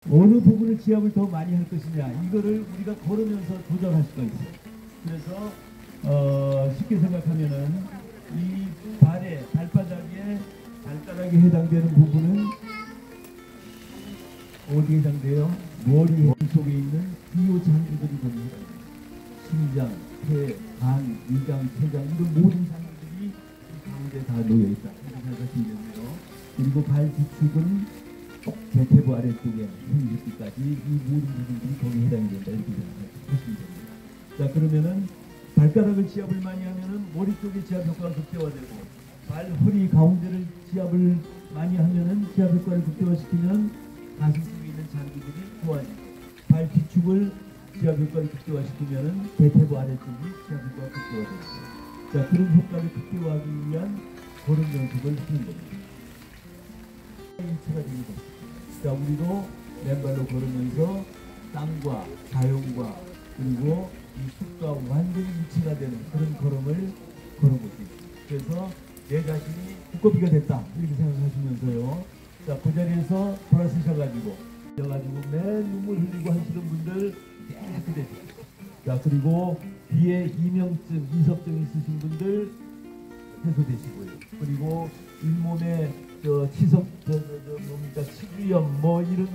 어느 부분을 지압을 더 많이 할 것이냐, 이거를 우리가 걸으면서 조절할 수가 있어요. 그래서 쉽게 생각하면은 이 발바닥에 발가락에 해당되는 부분은 어디에 해당돼요? 머리 속에 있는 기호 장기들이 겁니다. 심장, 폐, 간, 위장, 췌장, 이런 모든 장기들이 이 가운데 다 놓여 있다. 이렇게 생각하시면 되고요. 그리고 발 뒤축은 대퇴부 아래쪽에 힘줄기까지 이 모든 부분들이 거기에 해당이 된다. 이렇게 생각하시면 됩니다. 자, 그러면은 발가락을 지압을 많이 하면은 머리 쪽에 지압 효과가 극대화되고, 발 허리 가운데를 지압을 많이 하면은 지압 효과를 극대화시키면 가슴 쪽에 있는 장기들이 좋아지고, 발 뒤축을 지압 효과를 극대화시키면은 대퇴부 아래쪽이 지압 효과가 극대화됩니다. 자, 그런 효과를 극대화하기 위한 걸음 연습을 하는 겁니다. 일체가 되는 겁니다. 자, 우리도 맨발로 걸으면서 땅과 자연과 그리고 이 숲과 완전히 일치가 되는 그런 걸음을 걸어볼 수 있습니다. 그래서 내 자신이 두꺼비가 됐다 이렇게 생각하시면서요. 자, 그 자리에서 돌아서셔가지고 맨 눈물 흘리고 하시는 분들 깨끗해지고, 자, 그리고 뒤에 이명증, 이석증 있으신 분들 해소되시고요. 그리고 잇몸에 치석, 뭡니까, 치주염 뭐 이런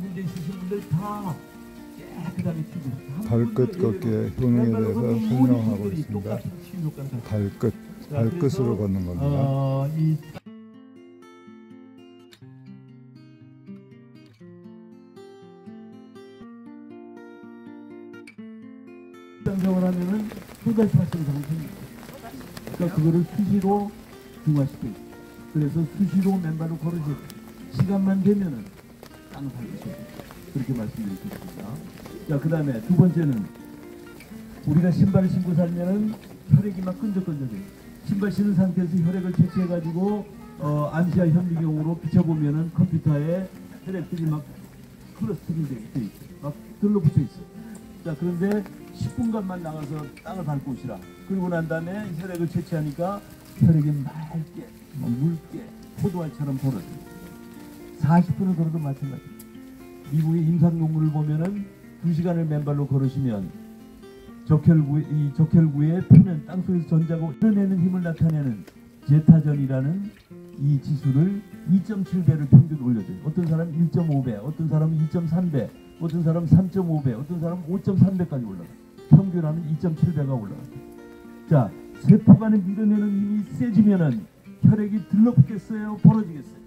문제 있으신 분들 다 깨끗하게 치고. 발끝 걷기의 효능에 대해서 설명하고 있습니다. 발끝으로 걷는 겁니다. 일상생활 하면은 또다시 발생 상승입니다. 그러니까 그거를 수시로 중화시켜 있어요. 그래서 수시로 맨발로 걸으셔도 시간만 되면은 땅을 밟으셔도 그렇게 말씀드리겠습니다. 자, 그 다음에 두 번째는 우리가 신발을 신고 살면은 혈액이 막 끈적끈적해요. 신발 신은 상태에서 혈액을 채취해가지고 암시아 현미경으로 비춰보면은 컴퓨터에 혈액들이 막 클러스터링 되어 있어요. 막 들러붙어 있어요. 자, 그런데 10분간만 나가서 땅을 밟고 오시라. 그러고 난 다음에 혈액을 채취하니까 혈액이 맑게, 묽게, 포도알처럼 벌어져요. 40분을 걸어도 마찬가지예요. 미국의 임상 논문을 보면은 2시간을 맨발로 걸으시면 적혈구의 표면, 땅속에서 전자가 흘러내는 힘을 나타내는 제타전이라는 이 지수를 2.7배를 평균 올려줘요. 어떤 사람은 1.5배, 어떤 사람은 2.3배, 어떤 사람은 3.5배, 어떤 사람은 5.3배까지 올라가요. 평균하면 2.7배가 올라가요. 자, 세포간에 밀어내는 힘이 세지면은 혈액이 들러붙겠어요? 벌어지겠어요?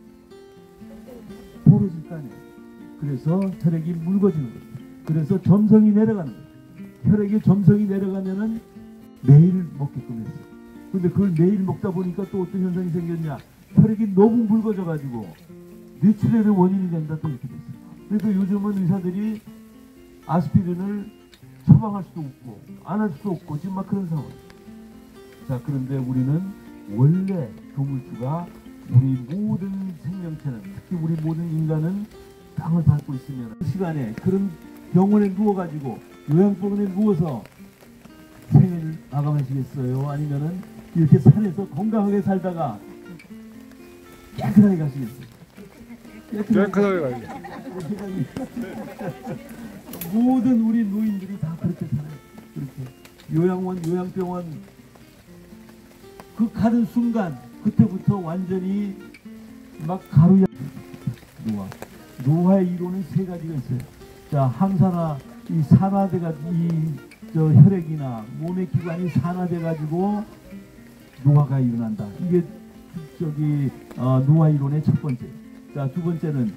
벌어질 거 아니에요. 그래서 혈액이 묽어지는 거예요. 그래서 점성이 내려가는 거예요. 혈액의 점성이 내려가면은 매일 먹게끔 했어요. 근데 그걸 매일 먹다 보니까 또 어떤 현상이 생겼냐? 혈액이 너무 묽어져 가지고 뇌출혈의 원인이 된다, 또 이렇게 됐어요. 그래서 요즘은 의사들이 아스피린을 처방할 수도 없고 안 할 수도 없고 지금 막 그런 상황. 자, 그런데 우리는 원래 조물주가 우리 모든 생명체는, 특히 우리 모든 인간은 땅을 밟고 있으면 그 시간에 그런 병원에 누워가지고 요양병원에 누워서 생을 마감하시겠어요? 아니면은 이렇게 산에서 건강하게 살다가 깨끗하게 가시겠어요? 깨끗하게 가야죠. 모든 우리 노인들이 다 그렇게 살아요. 그렇게 요양원, 요양병원 그 가는 순간 그때부터 완전히 막 가루야. 노화의 이론은 세 가지가 있어요. 자, 항산화, 이 산화돼가 혈액이나 몸의 기관이 산화돼 가지고 노화가 일어난다. 이게 노화 이론의 첫 번째. 자, 두 번째는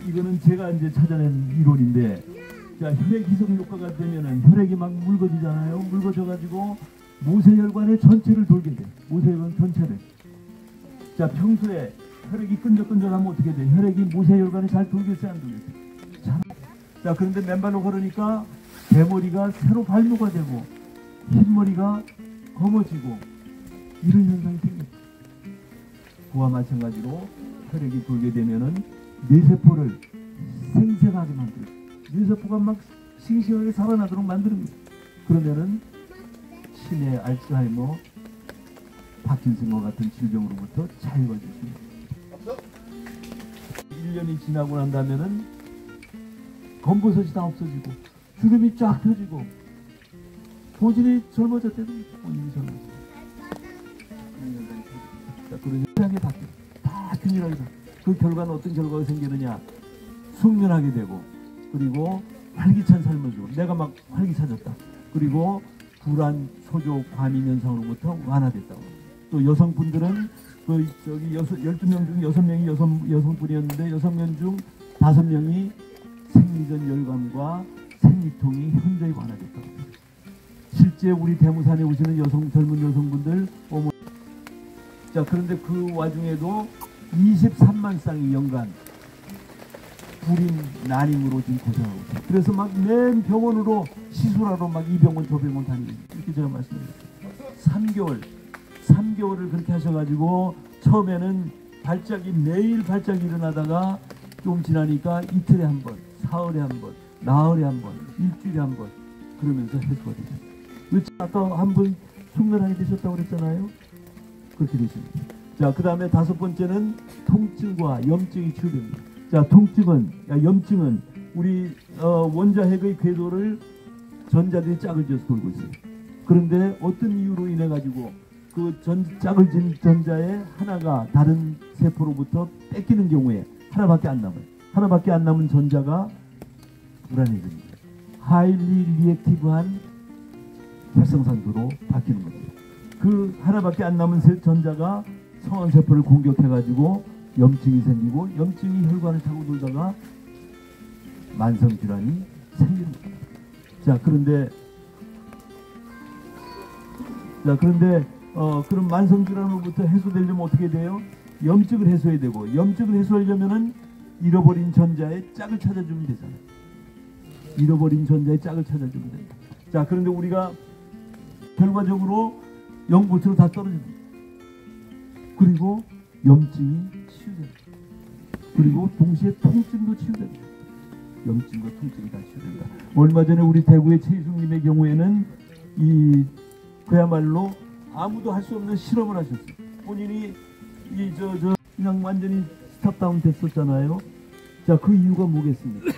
이거는 제가 이제 찾아낸 이론인데, 자, 혈액 희석 효과가 되면은 혈액이 막 묽어지잖아요. 묽어져 가지고 모세혈관의 전체를 돌게 돼. 모세혈관 전체를. 자, 평소에 혈액이 끈적끈적하면 어떻게 돼? 혈액이 모세혈관에 잘 돌겠어요, 안 돌겠어요? 자, 그런데 맨발로 걸으니까 대머리가 새로 발모가 되고 흰머리가 검어지고 이런 현상이 생겼죠. 그와 마찬가지로 혈액이 돌게 되면은 뇌세포를 생생하게 만들어요. 뇌세포가 막 싱싱하게 살아나도록 만듭니다. 그러면은 치매, 알츠하이머, 파킨슨과 같은 질병으로부터 자유가 될 수 있습니다. 1년이 지나고 난다면은 검버섯이 다 없어지고 주름이 쫙 펴지고 본인이 젊어졌대도 본인이 젊어졌대. 그런 현상이 바뀌어. 다 균일하게 다. 그 결과는 어떤 결과가 생기느냐? 숙면하게 되고 그리고 활기찬 삶을 주고 내가 막 활기차졌다. 그리고 불안, 소조, 과민 현상으로부터 완화됐다고. 또 여성분들은 그 저기 12명 중 6명이 여성분이었는데 6명 중 5명이 생리전 열감과 생리통이 현저히 완화됐다고. 실제 우리 대무산에 오시는 젊은 여성분들 자, 그런데 그 와중에도 23만 쌍이 연간 불임, 난임으로 지금 고생하고 있어요. 그래서 막 맨 병원으로 시술하러 막 이 병원 저 병원 다니고 이렇게 제가 말씀드렸어요. 3개월을 그렇게 하셔가지고 처음에는 매일 발작이 일어나다가 좀 지나니까 이틀에 한 번, 사흘에 한 번, 나흘에 한 번, 일주일에 한 번 그러면서 해소가 되셨어요. 왜 아까 한 분 숙면하게 되셨다고 그랬잖아요. 그렇게 되십니다. 자, 그 다음에 5번째는 통증과 염증이 치유됩니다. 자, 염증은 우리 원자핵의 궤도를 전자들이 짝을 지어서 돌고 있어요. 그런데 어떤 이유로 인해 가지고 그 짝을 진 전자의 하나가 다른 세포로부터 뺏기는 경우에 하나밖에 안 남아요. 하나밖에 안 남은 전자가 불안해집니다. 하일리 리액티브한 활성산소로 바뀌는 거죠. 그 하나밖에 안 남은 전자가 성원세포를 공격해가지고 염증이 생기고 염증이 혈관을 타고 돌다가 만성질환이 생기는 겁니다. 자, 그런데 그럼 만성질환으로부터 해소되려면 어떻게 돼요? 염증을 해소해야 되고 염증을 해소하려면은 잃어버린 전자의 짝을 찾아주면 되잖아요. 잃어버린 전자의 짝을 찾아주면 된다. 자, 그런데 우리가 결과적으로 0볼트로 다 떨어집니다. 그리고 염증이 치유됩니다. 그리고 동시에 통증도 치유됩니다. 염증과 통증이 다 치유된다. 얼마 전에 우리 대구의 최희숙님의 경우에는 그야말로 아무도 할 수 없는 실험을 하셨어요. 본인이 그냥 완전히 스탑다운 됐었잖아요. 자, 그 이유가 뭐겠습니까?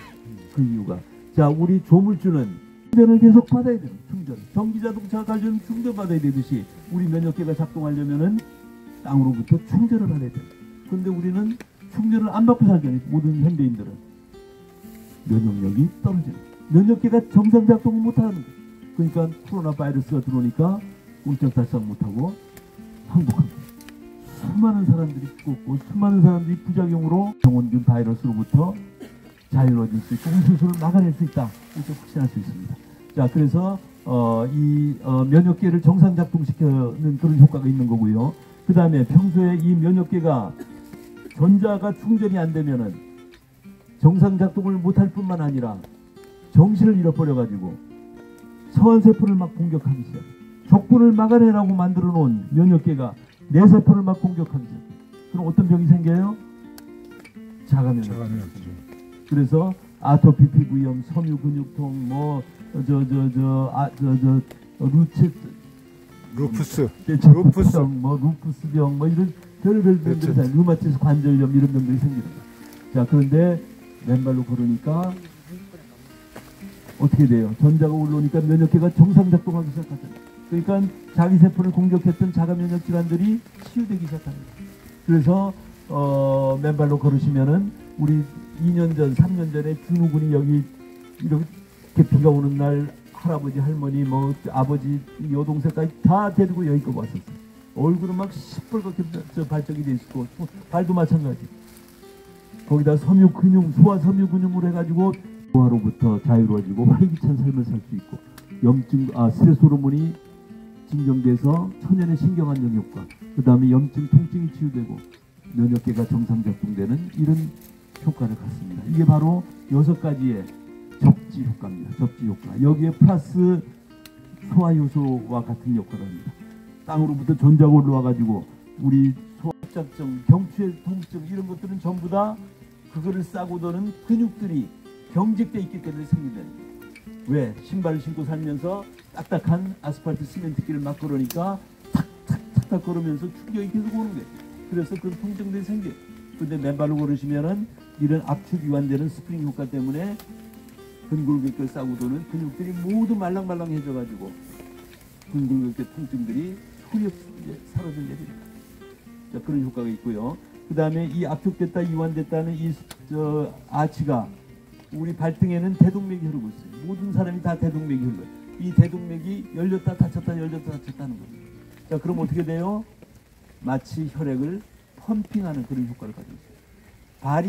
그 이유가 자, 우리 조물주는 충전을 계속 받아야 돼요. 충전. 전기자동차 가려면 충전 받아야 되듯이 우리 면역계가 작동하려면은 땅으로부터 충전을 받아야 돼요. 그런데 우리는 충전을 안 받고 살잖아요. 모든 현대인들은 면역력이 떨어져요. 면역계가 정상 작동을 못하는 거예요. 그러니까 코로나 바이러스가 들어오니까 꼼짝달싹 못하고 항복합니다. 수많은 사람들이 죽었고 수많은 사람들이 부작용으로 병원균 바이러스로부터 자유로워질 수 있고 우수수를 막아낼 수 있다. 이렇게 확신할 수 있습니다. 자, 그래서 면역계를 정상 작동시키는 그런 효과가 있는 거고요. 그 다음에 평소에 이 면역계가 전자가 충전이 안 되면은 정상 작동을 못할 뿐만 아니라 정신을 잃어버려 가지고 서한세포를 막 공격하기 시작해요. 적군을 막아내라고 만들어 놓은 면역계가 내 세포를 막 공격하기 시작해요. 그럼 어떤 병이 생겨요? 자가면역. 그래서 아토피 피부염, 섬유근육통, 루푸스병, 루푸스병, 이런 별별 병들이 다 류마티스 관절염 이런 병들이 생깁니다. 자, 그런데 맨발로 걸으니까 어떻게 돼요? 전자가 올라오니까 면역계가 정상 작동하기 시작하잖아요. 그러니까 자기 세포를 공격했던 자가 면역 질환들이 치유되기 시작합니다. 그래서 맨발로 걸으시면은 우리 2년 전, 3년 전에 준우군이 여기 이렇게 비가 오는 날 할아버지, 할머니, 아버지, 여동생까지 다 데리고 여기까지 왔었어요. 얼굴은 막 시뻘겋게 발적이 돼 있고 발도 마찬가지. 거기다 소아 섬유 근육으로 해가지고 노화로부터 자유로워지고 활기찬 삶을 살 수 있고 스트레스 호르몬이 진정돼서 천연의 신경안정 효과, 그 다음에 염증, 통증이 치유되고 면역계가 정상 작동되는 이런 효과를 갖습니다. 이게 바로 6가지의 접지 효과입니다. 접지 효과. 여기에 플러스 소화 효소와 같은 역할을 합니다. 땅으로부터 전자가 올라와가지고 우리 소화작증, 경추의 통증 이런 것들은 전부 다 그거를 싸고 도는 근육들이 경직돼 있기 때문에 생긴다는 거예요. 왜? 신발을 신고 살면서 딱딱한 아스팔트 시멘트길을 막 걸으니까 탁탁탁탁 걸으면서 충격이 계속 오는 거예요. 그래서 그런 통증들이 생겨요. 근데 맨발로 걸으시면은 이런 압축 이완되는 스프링 효과 때문에 근골격계 싸고 도는 근육들이 모두 말랑말랑해져가지고 근골격계 통증들이 소리 없이 이제 사라지게 됩니다. 자, 그런 효과가 있고요. 그 다음에 이 압축됐다 이완됐다는 이 아치가 우리 발등에는 대동맥이 흐르고 있어요. 모든 사람이 다 대동맥이 흘러요. 이 대동맥이 열렸다 닫혔다 열렸다 닫혔다 하는 거예요. 자, 그럼 어떻게 돼요? 마치 혈액을 펌핑하는 그런 효과를 가지고 있어요. 발이